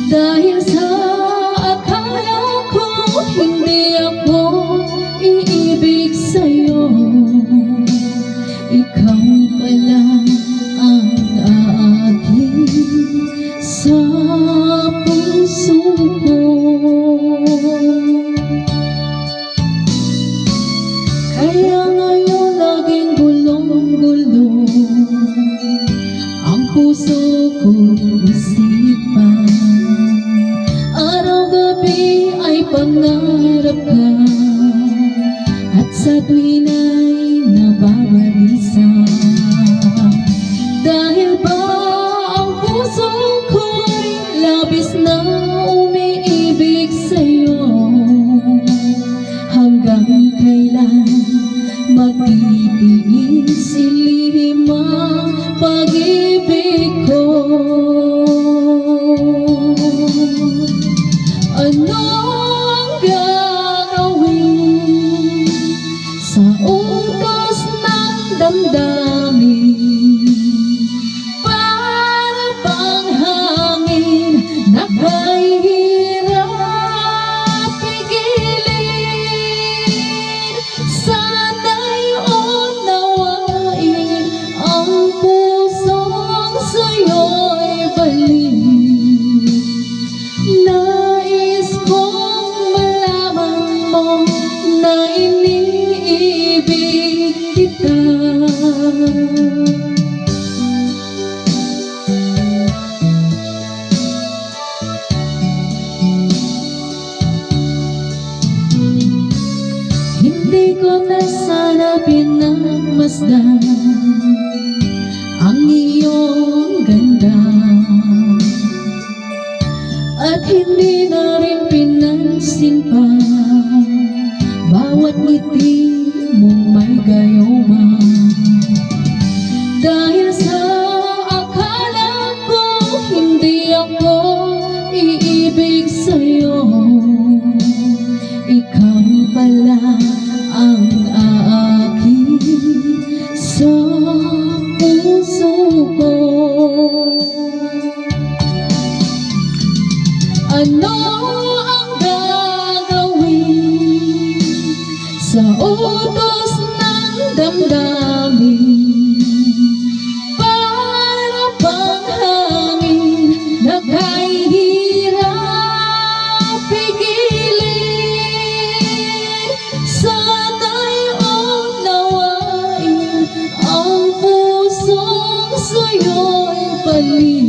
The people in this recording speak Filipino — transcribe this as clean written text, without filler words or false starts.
Dahil sa akala ko hindi ako iibig sa'yo, ikaw pala ang aagin sa puso ko. Kaya ngayon laging gulong-gulo ang puso ko't isipan. Araw-gabi ay pangarap ka, at sa tuwin ay nababalisa. Dahil ba ang puso ko'y labis na umiibig sa'yo? Hanggang kailan magtitiis ilihim ang pag-ibig ko? Ano ang gagawin sa utos ng damdamin? Para bang hangin na kahirap pigilin. Sana'y unawain ang pusong sa'yo'y balik. Nais kong malaman mo na iniibig kita. Hindi ko na sana pinagmasdan ang iyong ganda, at hindi na rin pinansin pa bawat ngiti mong may gayuma. Dahil sa akala ko hindi ako iibig sa'yo, ikaw pala ang aakit sa puso ko. Ano ang gagawin sa utos ng damdamin? Para bang hangin na kahirap pigilin. Sana'y unawain ang pusong sa'yo'y balik.